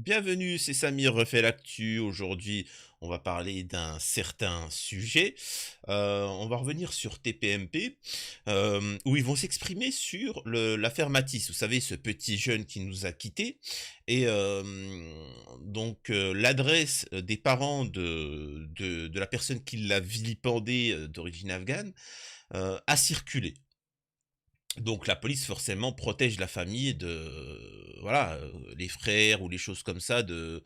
Bienvenue, c'est Samir refait l'actu. Aujourd'hui, on va parler d'un certain sujet. On va revenir sur TPMP, où ils vont s'exprimer sur l'affaire Matisse. Vous savez, ce petit jeune qui nous a quittés. Et l'adresse des parents de la personne qui l'a vilipendé d'origine afghane a circulé. Donc la police forcément protège la famille de voilà, les frères ou les choses comme ça de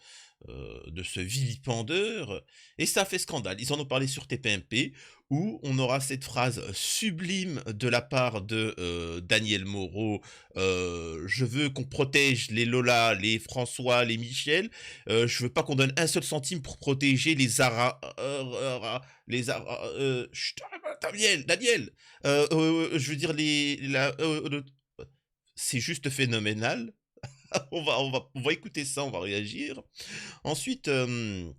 ce vilipendeur et ça a fait scandale. Ils en ont parlé sur TPMP où on aura cette phrase sublime de la part de, Daniel Moreau, «Je veux qu'on protège les Lola, les François, les Michel, je veux pas qu'on donne un seul centime pour protéger les Zara les Zara chut, Daniel, je veux dire c'est juste phénoménal. On va écouter ça, on va réagir. Ensuite, il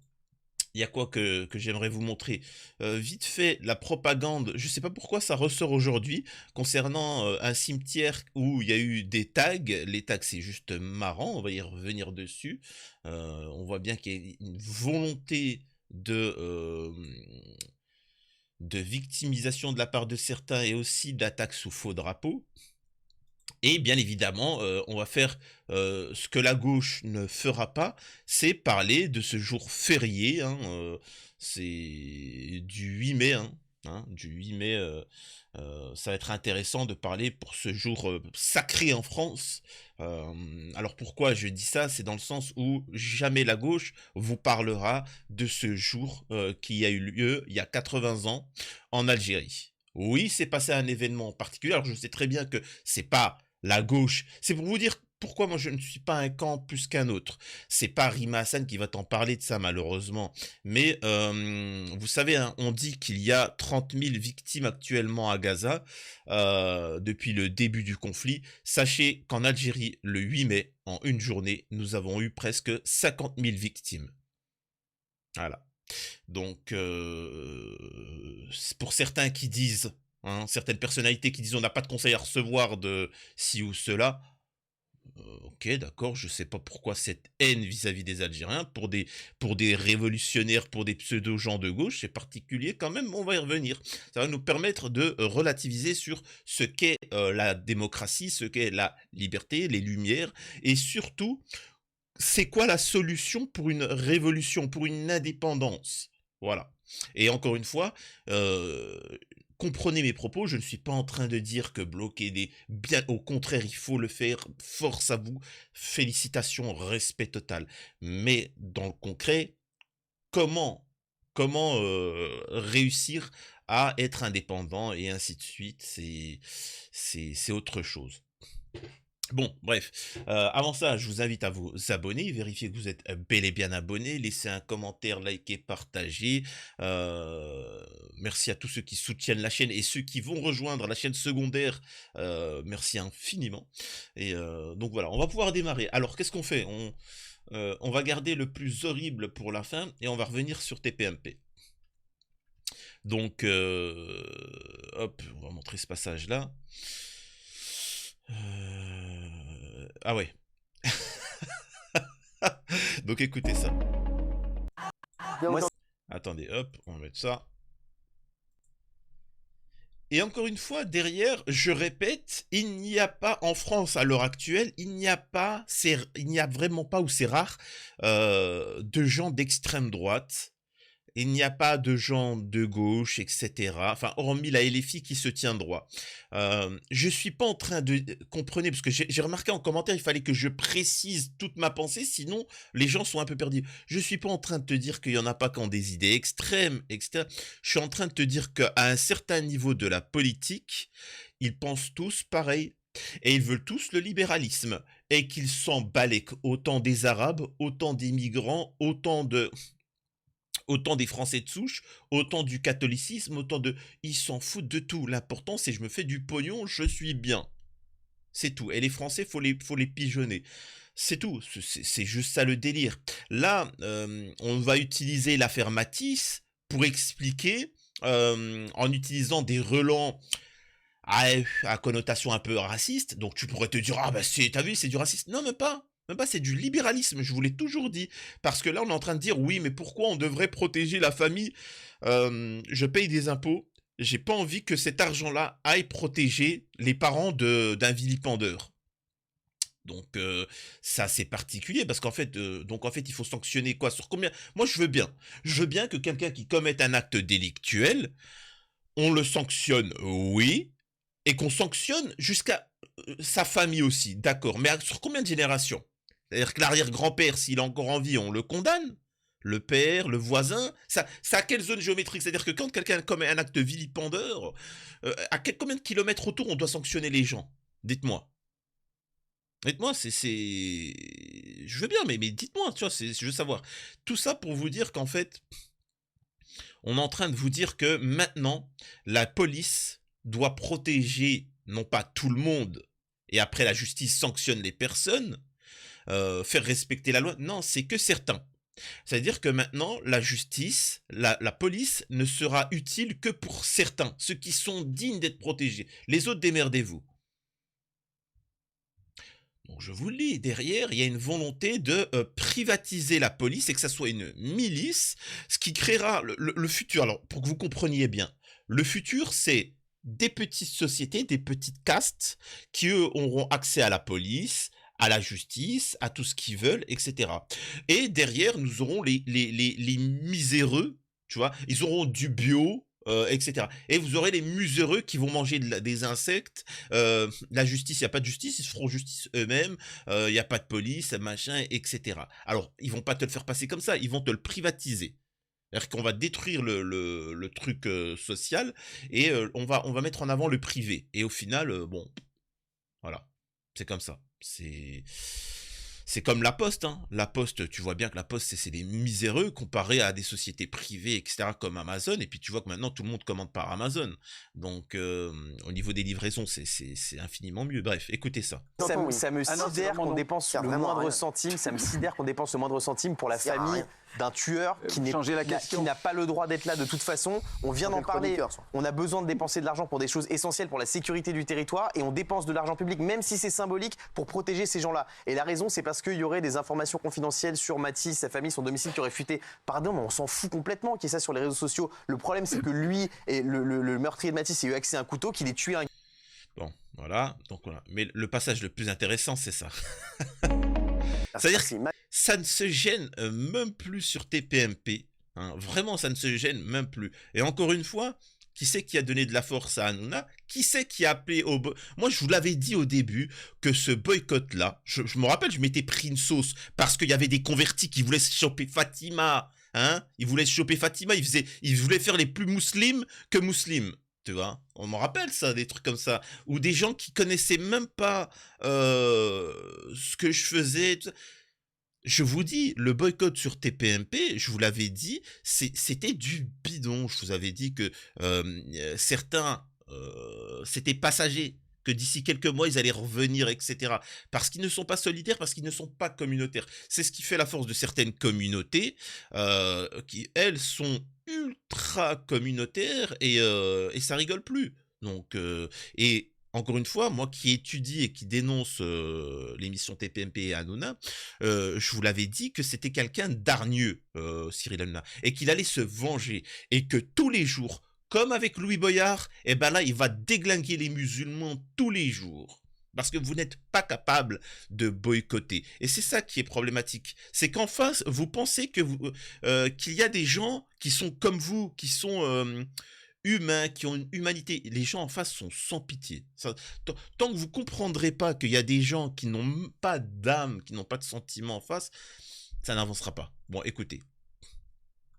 y a quoi que j'aimerais vous montrer? Vite fait, la propagande, je sais pas pourquoi ça ressort aujourd'hui concernant, un cimetière où il y a eu des tags. Les tags, c'est juste marrant, on va y revenir dessus. On voit bien qu'il y a une volonté de victimisation de la part de certains et aussi d'attaques sous faux drapeau. Et bien évidemment, on va faire, ce que la gauche ne fera pas, c'est parler de ce jour férié, hein, c'est du 8 mai, du 8 mai, ça va être intéressant de parler pour ce jour, sacré en France. Alors pourquoi je dis ça? C'est dans le sens où jamais la gauche vous parlera de ce jour, qui a eu lieu il y a 80 ans en Algérie. Oui, c'est passé un événement particulier. Alors je sais très bien que c'est pas la gauche. C'est pour vous dire pourquoi moi je ne suis pas un camp plus qu'un autre. C'est pas Rima Hassan qui va t'en parler de ça malheureusement. Mais vous savez, hein, on dit qu'il y a 30 000 victimes actuellement à Gaza depuis le début du conflit. Sachez qu'en Algérie, le 8 mai, en une journée, nous avons eu presque 50 000 victimes. Voilà. Donc, pour certains qui disent, hein, certaines personnalités qui disent on n'a pas de conseil à recevoir de ci ou cela, ok, d'accord, je sais pas pourquoi cette haine vis-à-vis des Algériens, pour des révolutionnaires, pour des pseudo-gens de gauche, c'est particulier quand même, on va y revenir. Ça va nous permettre de relativiser sur ce qu'est la démocratie, ce qu'est la liberté, les lumières, et surtout, c'est quoi la solution pour une révolution, pour une indépendance? Voilà. Et encore une fois, euh, comprenez mes propos, je ne suis pas en train de dire que bloquer des... Bien au contraire, il faut le faire, force à vous, félicitations, respect total. Mais dans le concret, comment réussir à être indépendant et ainsi de suite, c'est autre chose. Bon, bref. Avant ça, je vous invite à vous abonner, vérifier que vous êtes bel et bien abonné, laissez un commentaire, likez, partagez. Merci à tous ceux qui soutiennent la chaîne et ceux qui vont rejoindre la chaîne secondaire. Merci infiniment. Et donc voilà, on va pouvoir démarrer. Alors, qu'est-ce qu'on fait? On va garder le plus horrible pour la fin et on va revenir sur TPMP. Donc, hop, on va montrer ce passage-là. Ah ouais. Donc écoutez ça. Moi, attendez, hop, on va mettre ça. Et encore une fois, derrière, je répète, il n'y a pas en France à l'heure actuelle, il n'y a vraiment pas, ou c'est rare, de gens d'extrême droite. Il n'y a pas de gens de gauche, etc. Enfin, hormis la LFI qui se tient droit. Je suis pas en train de... Comprenez, parce que j'ai remarqué en commentaire, il fallait que je précise toute ma pensée, sinon les gens sont un peu perdus. Je suis pas en train de te dire qu'il y en a pas qui ont des idées extrêmes, etc. Je suis en train de te dire qu'à un certain niveau de la politique, ils pensent tous pareil. Et ils veulent tous le libéralisme. Et qu'ils s'en balèquent autant des Arabes, autant des migrants, autant des Français de souche, autant du catholicisme, autant de... Ils s'en foutent de tout. L'important, c'est je me fais du pognon, je suis bien. C'est tout. Et les Français, faut les pigeonner. C'est tout. C'est juste ça le délire. Là, on va utiliser l'affaire Matisse pour expliquer, en utilisant des relents à connotation un peu raciste. Donc tu pourrais te dire, ah bah t'as vu, c'est du racisme. Non, mais pas. Même pas, c'est du libéralisme, je vous l'ai toujours dit. Parce que là, on est en train de dire, oui, mais pourquoi on devrait protéger la famille? Je paye des impôts, j'ai pas envie que cet argent-là aille protéger les parents d'un vilipendeur. Donc ça c'est particulier parce qu'en fait il faut sanctionner quoi sur combien. Moi je veux bien que quelqu'un qui commette un acte délictuel, on le sanctionne, oui, et qu'on sanctionne jusqu'à sa famille aussi, d'accord. Mais sur combien de générations? C'est-à-dire que l'arrière-grand-père, s'il est encore en vie, on le condamne. Le père, le voisin, ça a quelle zone géométrique? C'est-à-dire que quand quelqu'un commet un acte vilipendeur, combien de kilomètres autour on doit sanctionner les gens? Dites-moi. Dites-moi, je veux bien, mais dites-moi, tu vois, je veux savoir. Tout ça pour vous dire qu'en fait, on est en train de vous dire que maintenant, la police doit protéger, non pas tout le monde, et après la justice sanctionne les personnes, faire respecter la loi. Non, c'est que certains. C'est-à-dire que maintenant, la justice, la police ne sera utile que pour certains, ceux qui sont dignes d'être protégés. Les autres, démerdez-vous. Donc je vous le dis, derrière, il y a une volonté de privatiser la police et que ça soit une milice, ce qui créera le futur. Alors, pour que vous compreniez bien, le futur, c'est des petites sociétés, des petites castes qui, eux, auront accès à la police, à la justice, à tout ce qu'ils veulent, etc. Et derrière, nous aurons les miséreux, tu vois, ils auront du bio, etc. Et vous aurez les muséreux qui vont manger des insectes. La justice, il n'y a pas de justice, ils se feront justice eux-mêmes. Il n'y a pas de police, machin, etc. Alors, ils vont pas te le faire passer comme ça, ils vont te le privatiser. C'est-à-dire qu'on va détruire le truc social et on va mettre en avant le privé. Et au final, bon, voilà, c'est comme ça. C'est comme la Poste, hein. La Poste, tu vois bien que la Poste, c'est des miséreux comparé à des sociétés privées, etc., comme Amazon. Et puis tu vois que maintenant, tout le monde commande par Amazon. Donc, au niveau des livraisons, c'est infiniment mieux. Bref, écoutez ça. Ça me sidère qu'on dépense le moindre centime. Ça me sidère qu'on dépense le moindre centime pour la famille d'un tueur qui n'a pas le droit d'être là de toute façon. On vient d'en parler. On a besoin de dépenser de l'argent pour des choses essentielles pour la sécurité du territoire et on dépense de l'argent public, même si c'est symbolique, pour protéger ces gens-là. Et la raison, c'est parce qu'il y aurait des informations confidentielles sur Mathis, sa famille, son domicile qui aurait fuité. Pardon, mais on s'en fout complètement qu'il y ait ça sur les réseaux sociaux. Le problème, c'est que lui et le meurtrier de Mathis ait eu accès à un couteau, qu'il ait tué un... Bon, voilà. Donc voilà. Mais le passage le plus intéressant, c'est ça. C'est-à-dire que ça ne se gêne même plus sur TPMP. Hein. Vraiment, ça ne se gêne même plus. Et encore une fois, qui c'est qui a donné de la force à Hanouna? Qui c'est qui a appelé au... Moi, je vous l'avais dit au début que ce boycott-là, je me rappelle, je m'étais pris une sauce parce qu'il y avait des convertis qui voulaient se choper Fatima. Hein, ils voulaient se choper Fatima, ils voulaient faire les plus musulmans que musulmans. Tu vois, on m'en rappelle ça, des trucs comme ça. Ou des gens qui connaissaient même pas ce que je faisais. Je vous dis, le boycott sur TPMP, je vous l'avais dit, c'était du bidon. Je vous avais dit que certains, c'était passager, que d'ici quelques mois, ils allaient revenir, etc. Parce qu'ils ne sont pas solidaires, parce qu'ils ne sont pas communautaires. C'est ce qui fait la force de certaines communautés, qui, elles, sont ultra communautaires et ça rigole plus. Donc, et encore une fois, moi qui étudie et qui dénonce l'émission TPMP et Hanouna, je vous l'avais dit que c'était quelqu'un d'hargneux, Cyril Hanouna, et qu'il allait se venger, et que tous les jours, comme avec Louis Boyard, et ben là, il va déglinguer les musulmans tous les jours. Parce que vous n'êtes pas capable de boycotter. Et c'est ça qui est problématique. C'est qu'en face, vous pensez que qu'il y a des gens qui sont comme vous, qui sont humains, qui ont une humanité. Les gens en face sont sans pitié. Tant que vous comprendrez pas qu'il y a des gens qui n'ont pas d'âme, qui n'ont pas de sentiments en face, ça n'avancera pas. Bon, écoutez.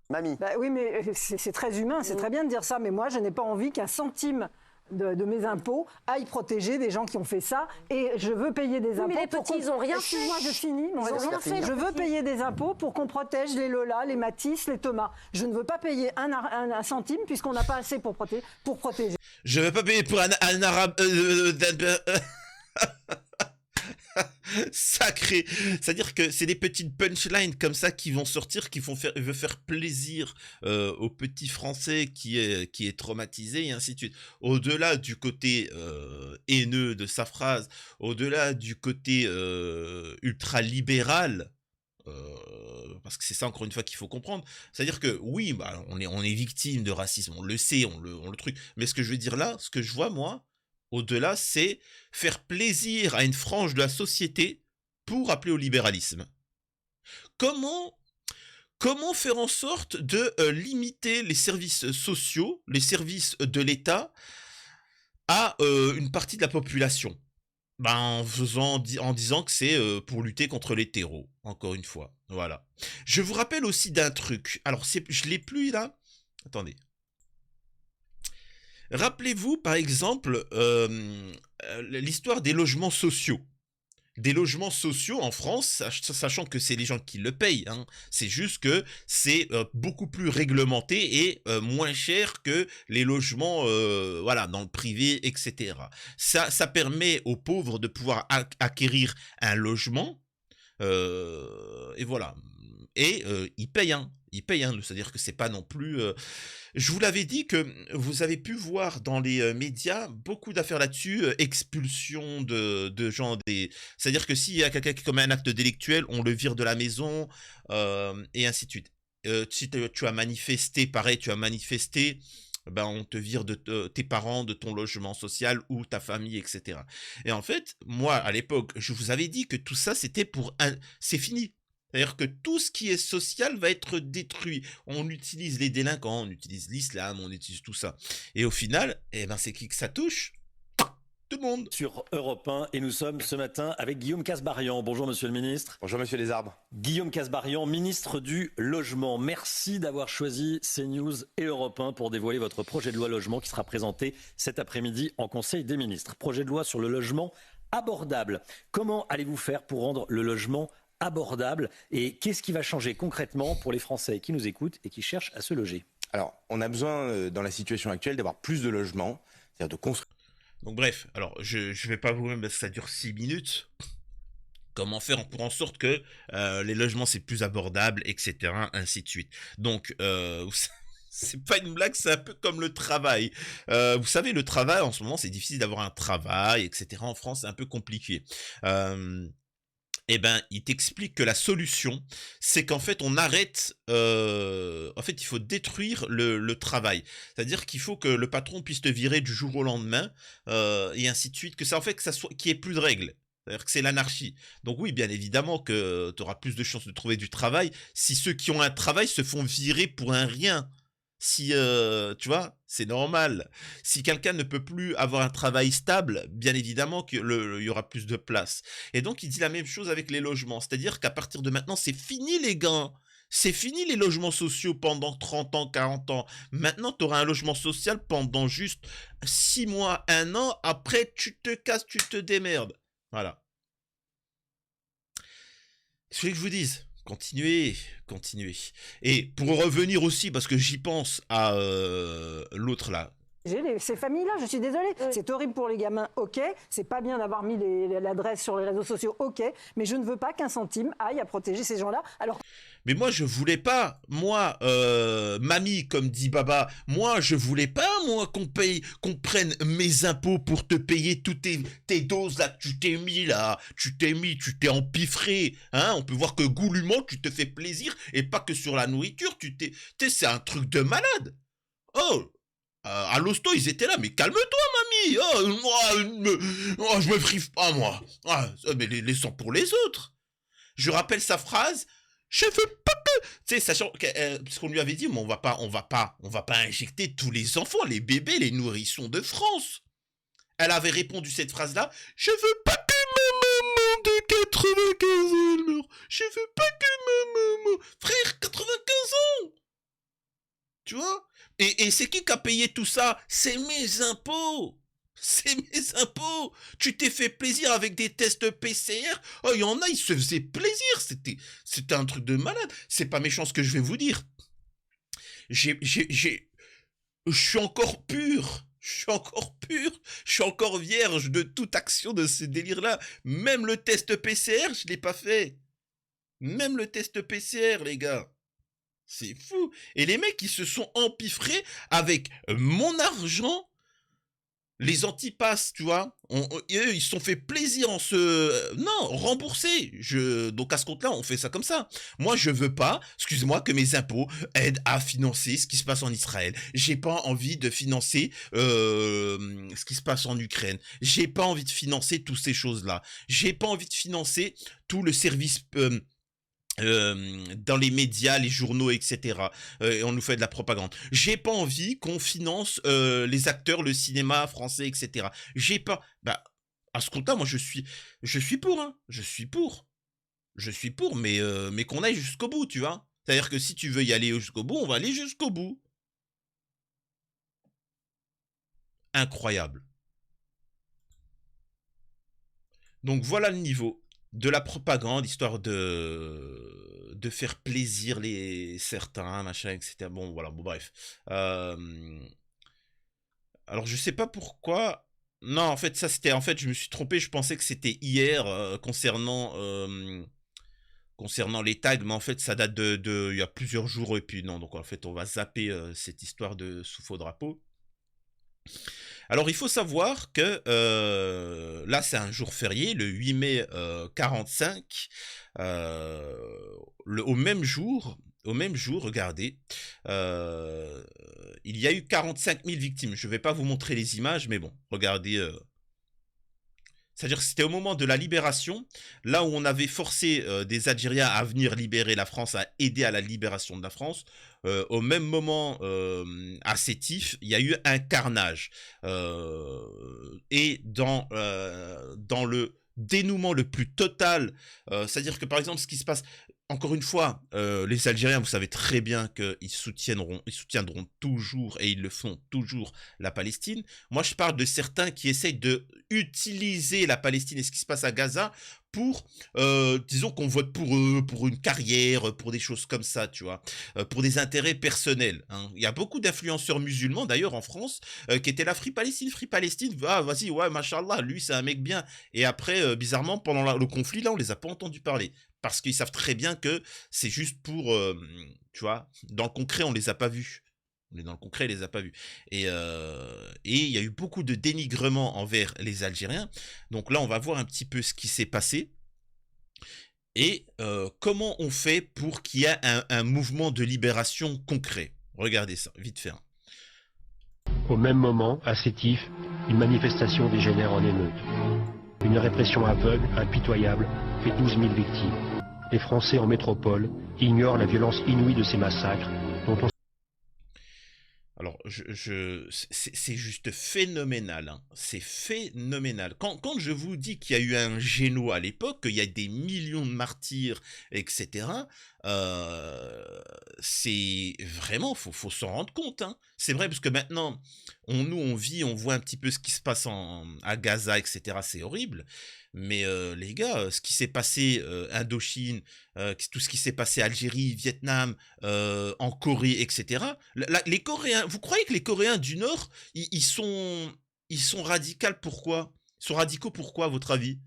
Mamie. Bah oui, mais c'est très humain, c'est très bien de dire ça, mais moi, je n'ai pas envie qu'un centime de mes impôts aille protéger des gens qui ont fait ça, et je veux payer des impôts. Mais les petits, ils n'ont rien fait. Excuse-moi, je finis. Ils ont rien fait. Je veux payer des impôts pour qu'on protège les Lola, les Matisse, les Thomas. Je ne veux pas payer un centime puisqu'on n'a pas assez pour protéger. Je ne veux pas payer pour un arabe... Sacré. C'est-à-dire que c'est des petites punchlines comme ça qui vont sortir, qui veulent faire plaisir au petit français qui est traumatisé et ainsi de suite. Au-delà du côté haineux de sa phrase, au-delà du côté ultra-libéral, parce que c'est ça encore une fois qu'il faut comprendre. C'est-à-dire que oui, bah, on est victime de racisme, on le sait, on le truc. Mais ce que je veux dire là, ce que je vois moi, au-delà, c'est faire plaisir à une frange de la société pour appeler au libéralisme. Comment faire en sorte de limiter les services sociaux, les services de l'État à une partie de la population? Ben, en disant que c'est pour lutter contre les terreaux, encore une fois. Voilà. Je vous rappelle aussi d'un truc. Alors, je l'ai plus là. Attendez. Rappelez-vous, par exemple, l'histoire des logements sociaux. Des logements sociaux en France, sachant que c'est les gens qui le payent, hein. C'est juste que c'est beaucoup plus réglementé et moins cher que les logements voilà, dans le privé, etc. Ça permet aux pauvres de pouvoir acquérir un logement, et voilà. Et ils payent, hein. Ils payent, hein. C'est-à-dire que c'est pas non plus... Je vous l'avais dit que vous avez pu voir dans les médias beaucoup d'affaires là-dessus, expulsion de gens des... C'est-à-dire que s'il y a quelqu'un qui commet un acte délictuel, on le vire de la maison, et ainsi de suite. Si tu as manifesté, pareil, tu as manifesté, ben on te vire de tes parents, de ton logement social ou ta famille, etc. Et en fait, moi, à l'époque, je vous avais dit que tout ça, c'était c'est fini. C'est-à-dire que tout ce qui est social va être détruit. On utilise les délinquants, on utilise l'islam, on utilise tout ça. Et au final, eh ben, c'est qui que ça touche? Tout le monde. Sur Europe 1, et nous sommes ce matin avec Guillaume Kasbarian. Bonjour Monsieur le Ministre. Bonjour Monsieur Desarbres. Guillaume Kasbarian, ministre du Logement. Merci d'avoir choisi CNews et Europe 1 pour dévoiler votre projet de loi logement qui sera présenté cet après-midi en Conseil des ministres. Projet de loi sur le logement abordable. Comment allez-vous faire pour rendre le logement abordable et qu'est-ce qui va changer concrètement pour les Français qui nous écoutent et qui cherchent à se loger? Alors, on a besoin, dans la situation actuelle, d'avoir plus de logements, c'est-à-dire de construire. Donc bref, alors je vais pas vous même parce que ça dure 6 minutes. Comment faire pour en sorte que les logements c'est plus abordable, etc. ainsi de suite. Donc c'est pas une blague, c'est un peu comme le travail. Vous savez, le travail en ce moment c'est difficile d'avoir un travail, etc. En France c'est un peu compliqué. Eh ben, il t'explique que la solution, c'est qu'en fait, on arrête... en fait, il faut détruire le travail. C'est-à-dire qu'il faut que le patron puisse te virer du jour au lendemain, et ainsi de suite. Que ça, en fait, qu'il n'y ait plus de règles. C'est-à-dire que c'est l'anarchie. Donc oui, bien évidemment que tu auras plus de chances de trouver du travail si ceux qui ont un travail se font virer pour un rien. Si, tu vois, c'est normal. Si quelqu'un ne peut plus avoir un travail stable, bien évidemment qu'il y aura plus de place. Et donc, il dit la même chose avec les logements. C'est-à-dire qu'à partir de maintenant, c'est fini les gars. C'est fini les logements sociaux pendant 30 ans, 40 ans. Maintenant, tu auras un logement social pendant juste 6 mois, 1 an. Après, tu te casses, tu te démerdes. Voilà. Qu'est-ce que je vous dise? Continuez. Et pour revenir aussi, parce que j'y pense à l'autre là. Ces familles-là, je suis désolée, c'est horrible pour les gamins, ok, c'est pas bien d'avoir mis l'adresse sur les réseaux sociaux, ok, mais je ne veux pas qu'un centime aille à protéger ces gens-là. Alors... Mais moi, je voulais pas, moi, mamie, comme dit Baba, moi, je voulais pas, moi, qu'on prenne mes impôts pour te payer toutes tes doses là que tu t'es mis là, tu t'es empiffré, hein, on peut voir que goulûment, tu te fais plaisir, et pas que sur la nourriture, c'est un truc de malade. Oh, à l'hosto, ils étaient là, mais calme-toi, mamie. Oh, moi, je me prive pas, moi. Ah, mais laissons pour les autres. Je rappelle sa phrase. Je veux pas que... Tu sais, sachant parce qu'on lui avait dit, mais on va pas injecter tous les enfants, les bébés, les nourrissons de France. Elle avait répondu cette phrase-là. Je veux pas que ma maman de 95 ans meure. Je veux pas que ma maman... Frère, 95 ans. Tu vois? Et c'est qui a payé tout ça? C'est mes impôts. C'est mes impôts. Tu t'es fait plaisir avec des tests PCR. Oh, il y en a, ils se faisaient plaisir. C'était un truc de malade. C'est pas méchant ce que je vais vous dire. Je suis encore pur. Je suis encore pur, je suis encore vierge de toute action de ce délire-là. Même le test PCR, je l'ai pas fait. Même le test PCR, les gars. C'est fou. Et les mecs, ils se sont empiffrés avec mon argent. Les antipasses, tu vois, eux, ils se sont fait plaisir en se... non, rembourser. Donc à ce compte-là, on fait ça comme ça. Moi, je veux pas, excuse-moi, que mes impôts aident à financer ce qui se passe en Israël. J'ai pas envie de financer ce qui se passe en Ukraine. J'ai pas envie de financer toutes ces choses-là. J'ai pas envie de financer tout le service... dans les médias, les journaux, etc. Et on nous fait de la propagande. J'ai pas envie qu'on finance les acteurs, le cinéma français, etc. J'ai pas... Bah, à ce compte-là, moi, je suis pour, hein. Je suis pour, mais qu'on aille jusqu'au bout, tu vois. C'est-à-dire que si tu veux y aller jusqu'au bout, on va aller jusqu'au bout. Incroyable. Donc, voilà le niveau de la propagande, histoire de faire plaisir certains, machin, etc. Bon, voilà, bon, bref. Alors, je sais pas pourquoi... Non, en fait, ça, c'était... En fait, je me suis trompé, je pensais que c'était hier, concernant les tags, mais en fait, ça date il y a plusieurs jours, et puis non, donc en fait, on va zapper cette histoire de sous faux drapeau. Alors, il faut savoir que là, c'est un jour férié, le 8 mai 45. Au même jour, regardez, il y a eu 45 000 victimes. Je ne vais pas vous montrer les images, mais bon, regardez. C'est-à-dire que c'était au moment de la libération, là où on avait forcé des Algériens à venir libérer la France, à aider à la libération de la France. Au même moment, à Sétif, il y a eu un carnage. Et dans le dénouement le plus total, c'est-à-dire que par exemple, ce qui se passe... Encore une fois, les Algériens, vous savez très bien qu'ils soutiendront toujours, et ils le font toujours, la Palestine. Moi, je parle de certains qui essayent de utiliser la Palestine et ce qui se passe à Gaza pour, disons qu'on vote pour eux, pour une carrière, pour des choses comme ça, tu vois, pour des intérêts personnels, hein. Il y a beaucoup d'influenceurs musulmans, d'ailleurs, en France, qui étaient là, Free Palestine, ah, vas-y, ouais, machallah, lui, c'est un mec bien. Et après, bizarrement, pendant le conflit, là, on les a pas entendus parler. Parce qu'ils savent très bien que c'est juste pour, tu vois, dans le concret, on les a pas vus. On est dans le concret, on les a pas vus. Et il y a eu beaucoup de dénigrement envers les Algériens. Donc là, on va voir un petit peu ce qui s'est passé. Et comment on fait pour qu'il y ait un mouvement de libération concret. Regardez ça, vite fait. Au même moment, à Sétif, une manifestation dégénère en émeute. Une répression aveugle, impitoyable, fait 12 000 victimes. Les Français en métropole ignorent la violence inouïe de ces massacres dont on... Alors, c'est juste phénoménal, hein. C'est phénoménal. Quand je vous dis qu'il y a eu un géno à l'époque, qu'il y a des millions de martyrs, etc., c'est vraiment, faut s'en rendre compte, hein. C'est vrai, parce que maintenant, on vit, on voit un petit peu ce qui se passe à Gaza, etc., c'est horrible. Mais les gars, ce qui s'est passé Indochine, tout ce qui s'est passé Algérie, Vietnam, en Corée, etc. Les Coréens, vous croyez que les Coréens du Nord, ils sont radicaux pourquoi? Ils sont radicaux pourquoi, à votre avis?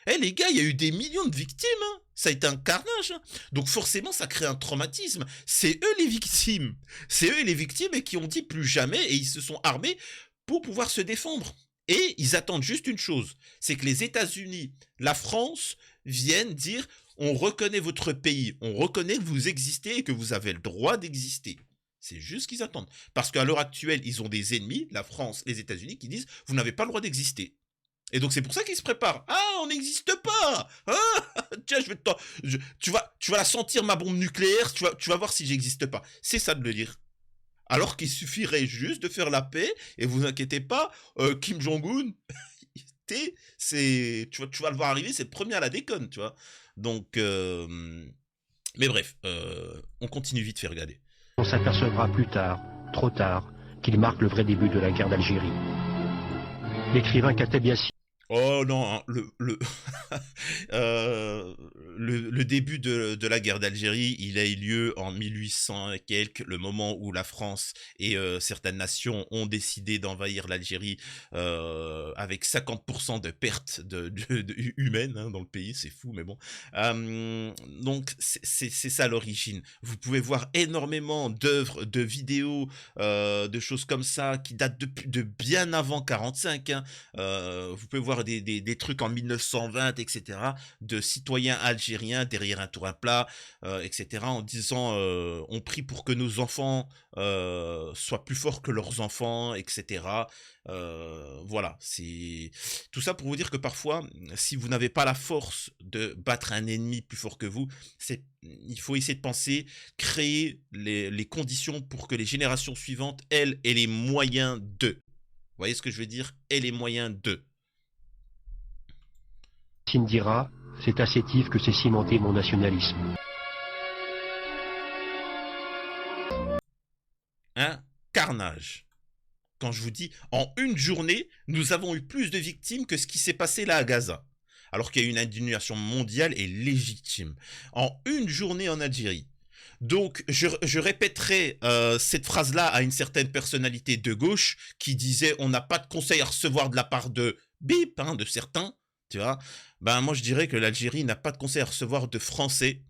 Eh les gars, il y a eu des millions de victimes, hein. Ça a été un carnage, hein. Donc forcément, ça crée un traumatisme. C'est eux les victimes. C'est eux les victimes et qui ont dit plus jamais, et ils se sont armés pour pouvoir se défendre. Et ils attendent juste une chose, c'est que les États-Unis, la France, viennent dire « on reconnaît votre pays, on reconnaît que vous existez et que vous avez le droit d'exister ». C'est juste ce qu'ils attendent. Parce qu'à l'heure actuelle, ils ont des ennemis, la France, les États-Unis, qui disent « vous n'avez pas le droit d'exister ». Et donc c'est pour ça qu'ils se préparent. « Ah, on n'existe pas. Ah, tiens, tu vas la sentir, ma bombe nucléaire, tu vas voir si j'existe pas. » C'est ça de le dire. Alors qu'il suffirait juste de faire la paix, et vous inquiétez pas, Kim Jong-un, tu vas le voir arriver, c'est le premier à la déconne, tu vois. Donc, mais bref, on continue vite fait, regarder. On s'apercevra plus tard, trop tard, qu'il marque le vrai début de la guerre d'Algérie. L'écrivain Kateb Yassine. Oh non, hein, euh, le début de la guerre d'Algérie, il a eu lieu en 1800 et quelques, le moment où la France et certaines nations ont décidé d'envahir l'Algérie avec 50% de pertes humaines hein, dans le pays, c'est fou, mais bon. Donc c'est ça l'origine. Vous pouvez voir énormément d'œuvres, de vidéos, de choses comme ça qui datent de bien avant 45. Hein. Vous pouvez voir des trucs en 1920, etc., de citoyens algériens derrière un terrain plat, etc., en disant on prie pour que nos enfants soient plus forts que leurs enfants, etc. Voilà, c'est tout ça pour vous dire que parfois, si vous n'avez pas la force de battre un ennemi plus fort que vous, il faut essayer de penser, créer les conditions pour que les générations suivantes, elles, aient les moyens de. Vous voyez ce que je veux dire? Et les moyens de. Dira, c'est à Sétif que s'est cimenté mon nationalisme. Un carnage. Quand je vous dis, en une journée, nous avons eu plus de victimes que ce qui s'est passé là à Gaza. Alors qu'il y a eu une indignation mondiale et légitime. En une journée en Algérie. Donc, je répéterai cette phrase-là à une certaine personnalité de gauche qui disait on n'a pas de conseil à recevoir de la part de bip, hein, de certains, tu vois. Ben, moi, je dirais que l'Algérie n'a pas de conseil à recevoir de Français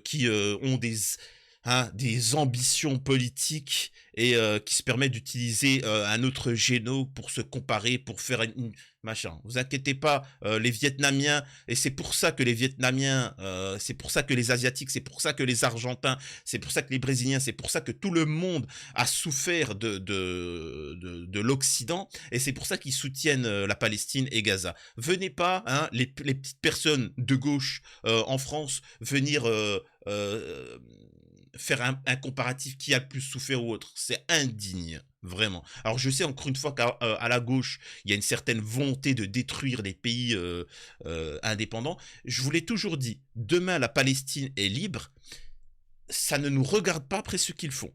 qui ont des ambitions politiques et qui se permettent d'utiliser un autre géno pour se comparer, pour faire une machin. Vous inquiétez pas, les Vietnamiens, et c'est pour ça que les Vietnamiens, c'est pour ça que les Asiatiques, c'est pour ça que les Argentins, c'est pour ça que les Brésiliens, c'est pour ça que tout le monde a souffert de l'Occident, et c'est pour ça qu'ils soutiennent la Palestine et Gaza. Venez pas, hein, les petites personnes de gauche en France, venir faire un comparatif qui a le plus souffert ou autre. C'est indigne, vraiment. Alors je sais encore une fois qu'à la gauche, il y a une certaine volonté de détruire les pays indépendants. Je vous l'ai toujours dit, demain la Palestine est libre, ça ne nous regarde pas après ce qu'ils font.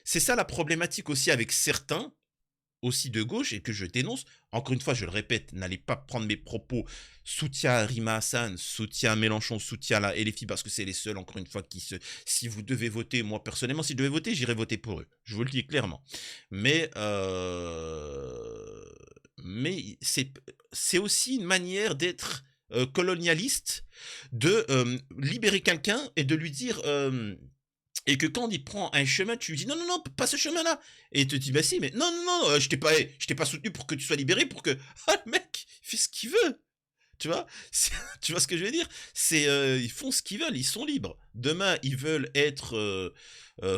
C'est ça la problématique aussi avec certains, aussi de gauche, et que je dénonce. Encore une fois, je le répète, n'allez pas prendre mes propos soutien à Rima Hassan, soutien à Mélenchon, soutien à LFI, parce que c'est les seuls, encore une fois, si vous devez voter, moi personnellement, si je devais voter, j'irais voter pour eux. Je vous le dis clairement. Mais c'est aussi une manière d'être colonialiste, de libérer quelqu'un et de lui dire... et que quand il prend un chemin, tu lui dis non, non, non, pas ce chemin-là. Et il te dit, bah si, mais non, non, non, je t'ai pas soutenu pour que tu sois libéré, pour que. Ah, le mec, il fait ce qu'il veut. Tu vois? Tu vois ce que je veux dire? Ils font ce qu'ils veulent, ils sont libres. Demain, ils veulent être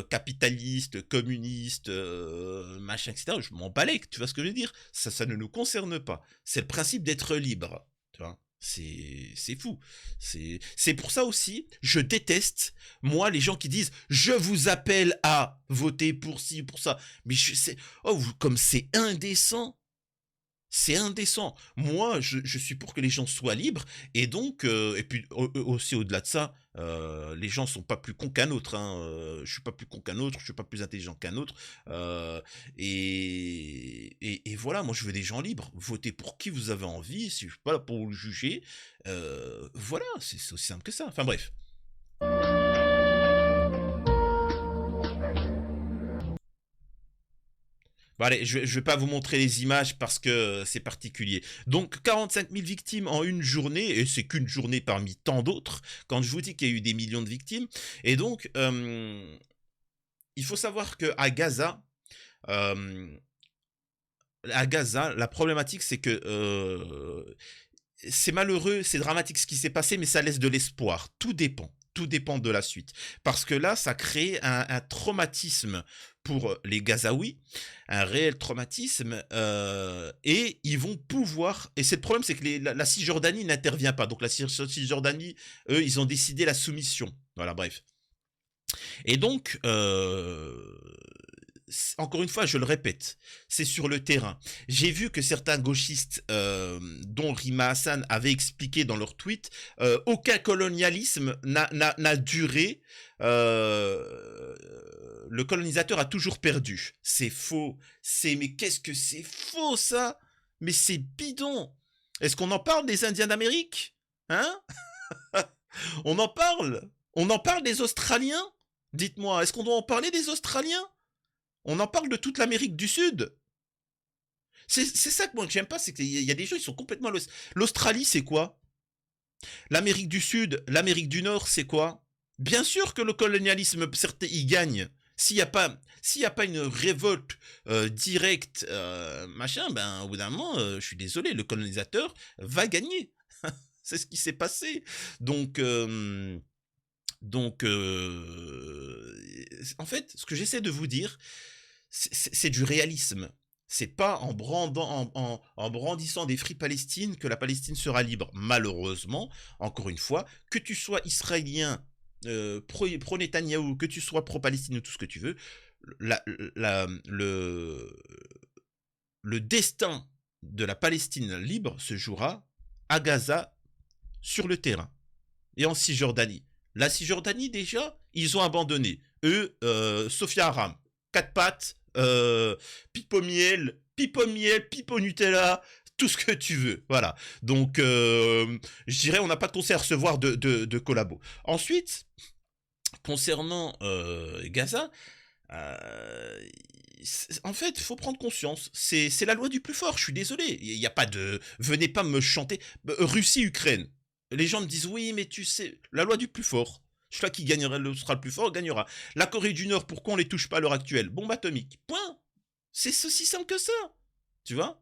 capitalistes, communistes, machin, etc. Je m'en balèque, tu vois ce que je veux dire? Ça ne nous concerne pas. C'est le principe d'être libre. Tu vois? C'est fou. C'est pour ça aussi, je déteste, moi, les gens qui disent « Je vous appelle à voter pour ci, pour ça. » Mais comme c'est indécent. C'est indécent. Moi, je suis pour que les gens soient libres. Et donc, et puis aussi au-delà de ça, les gens sont pas plus cons qu'un autre. Hein. Je suis pas plus con qu'un autre. Je suis pas plus intelligent qu'un autre. Et voilà, moi je veux des gens libres. Votez pour qui vous avez envie. Si je suis pas là pour vous le juger. Voilà, c'est aussi simple que ça. Enfin bref. Bon, allez, je vais pas vous montrer les images parce que c'est particulier. Donc 45 000 victimes en une journée, et c'est qu'une journée parmi tant d'autres, quand je vous dis qu'il y a eu des millions de victimes. Et donc, il faut savoir qu'à Gaza, la problématique c'est que c'est malheureux, c'est dramatique ce qui s'est passé, mais ça laisse de l'espoir. Tout dépend. Tout dépend de la suite. Parce que là, ça crée un traumatisme pour les Gazaouis, un réel traumatisme, et ils vont pouvoir... Et c'est le problème, c'est que la Cisjordanie n'intervient pas. Donc la Cisjordanie, eux, ils ont décidé la soumission. Voilà, bref. Et donc... encore une fois, je le répète, c'est sur le terrain. J'ai vu que certains gauchistes, dont Rima Hassan, avaient expliqué dans leur tweet, aucun colonialisme n'a duré. Le colonisateur a toujours perdu. C'est faux. Mais qu'est-ce que c'est faux, ça? Mais c'est bidon. Est-ce qu'on en parle des Indiens d'Amérique? Hein? On en parle? On en parle des Australiens? Dites-moi, est-ce qu'on doit en parler des Australiens? On en parle de toute l'Amérique du Sud? C'est ça que moi que j'aime pas, c'est qu'il y a des gens, ils sont complètement... L'Australie, c'est quoi? L'Amérique du Sud, l'Amérique du Nord, c'est quoi? Bien sûr que le colonialisme, certes, il gagne. S'il n'y a pas une révolte directe, machin, ben, au bout d'un moment, je suis désolé, le colonisateur va gagner. C'est ce qui s'est passé. Donc, en fait, ce que j'essaie de vous dire, c'est du réalisme. C'est pas en brandissant des Free Palestine que la Palestine sera libre. Malheureusement, encore une fois, que tu sois israélien, pro-Netanyahou, que tu sois pro-Palestine ou tout ce que tu veux, le destin de la Palestine libre se jouera à Gaza, sur le terrain, et en Cisjordanie. La Cisjordanie, déjà, ils ont abandonné. Eux, Sophia Aram, 4 pattes, pipe au miel, pipe au Nutella, tout ce que tu veux. Voilà. Donc, je dirais, on n'a pas de conseil à recevoir de collabos. Ensuite, concernant Gaza, en fait, il faut prendre conscience. C'est la loi du plus fort. Je suis désolé. Il n'y a pas de... Venez pas me chanter. Russie-Ukraine. Les gens me disent, oui, mais tu sais, la loi du plus fort. Celui qui gagnera, sera le plus fort, gagnera. La Corée du Nord, pourquoi on les touche pas à l'heure actuelle? Bombe atomique. Point. C'est aussi simple que ça. Tu vois?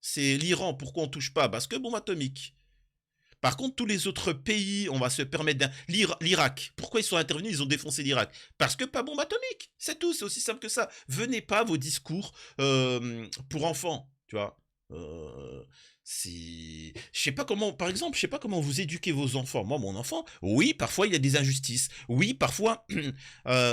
C'est l'Iran, pourquoi on touche pas? Parce que bombe atomique. Par contre, tous les autres pays, on va se permettre l'Irak. Pourquoi ils sont intervenus? Ils ont défoncé l'Irak. Parce que pas bombe atomique. C'est tout, c'est aussi simple que ça. Venez pas vos discours pour enfants, tu vois. Je sais pas comment, par exemple, je sais pas comment vous éduquez vos enfants. Moi, mon enfant, oui, parfois il y a des injustices. Oui, parfois il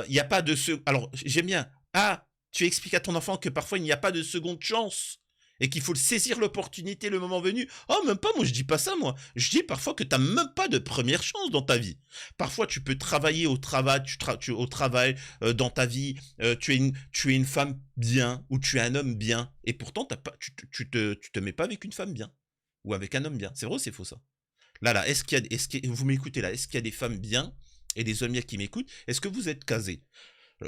n'y a pas de alors, j'aime bien. Ah, tu expliques à ton enfant que parfois il n'y a pas de seconde chance et qu'il faut saisir l'opportunité le moment venu. Oh, même pas, moi je dis pas ça, moi. Je dis parfois que tu n'as même pas de première chance dans ta vie. Parfois tu peux travailler au travail, au travail, dans ta vie, tu es une femme bien ou tu es un homme bien et pourtant tu te mets pas avec une femme bien ou avec un homme bien. C'est vrai ou c'est faux ça? Là, vous m'écoutez là, est-ce qu'il y a des femmes bien et des hommes bien qui m'écoutent? Est-ce que vous êtes casés?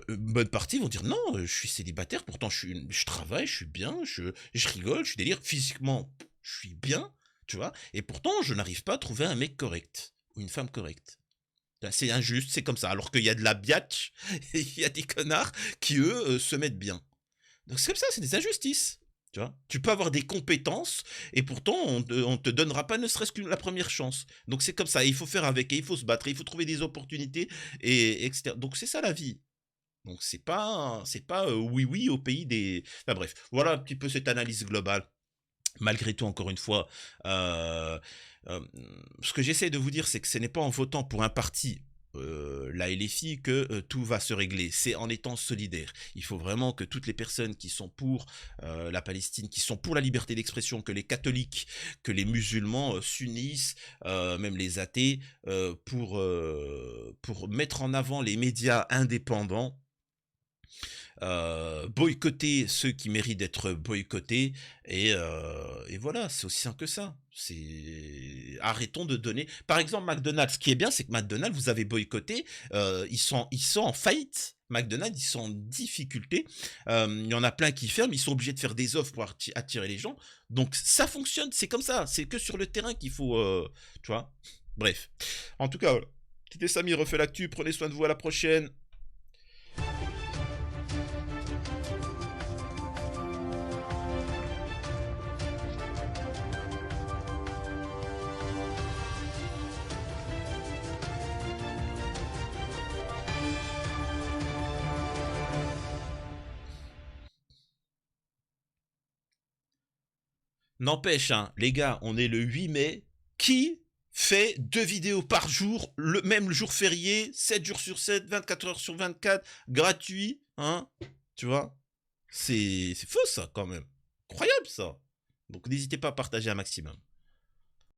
Bonne partie vont dire non, je suis célibataire, pourtant je travaille, je suis bien, je rigole, je délire, physiquement je suis bien, tu vois, et pourtant je n'arrive pas à trouver un mec correct ou une femme correcte. C'est injuste, c'est comme ça, alors qu'il y a de la biatch, il y a des connards qui eux se mettent bien. Donc c'est comme ça, c'est des injustices. Tu vois, tu peux avoir des compétences et pourtant on te donnera pas ne serait-ce que la première chance. Donc c'est comme ça, il faut faire avec et il faut se battre, il faut trouver des opportunités et etc. Donc c'est ça la vie. Donc c'est pas oui au pays des... Enfin bref, voilà un petit peu cette analyse globale. Malgré tout, encore une fois, ce que j'essaie de vous dire, c'est que ce n'est pas en votant pour un parti, la LFI, que tout va se régler. C'est en étant solidaire. Il faut vraiment que toutes les personnes qui sont pour la Palestine, qui sont pour la liberté d'expression, que les catholiques, que les musulmans s'unissent, même les athées, pour mettre en avant les médias indépendants, boycotter ceux qui méritent d'être boycottés et voilà, c'est aussi simple que ça. Arrêtons de donner, par exemple McDonald's. Ce qui est bien, c'est que McDonald's, vous avez boycotté, ils sont en faillite. McDonald's, ils sont en difficulté, il y en a plein qui ferment, ils sont obligés de faire des offres pour attirer les gens, donc ça fonctionne, c'est comme ça, c'est que sur le terrain qu'il faut, tu vois, bref, en tout cas, voilà. C'était Samy, refait l'actu, prenez soin de vous, à la prochaine. N'empêche, hein, les gars, on est le 8 mai. Qui fait 2 vidéos par jour, même le jour férié, 7 jours sur 7, 24 heures sur 24, gratuit, hein? Tu vois? C'est faux ça, quand même. Incroyable ça. Donc n'hésitez pas à partager un maximum.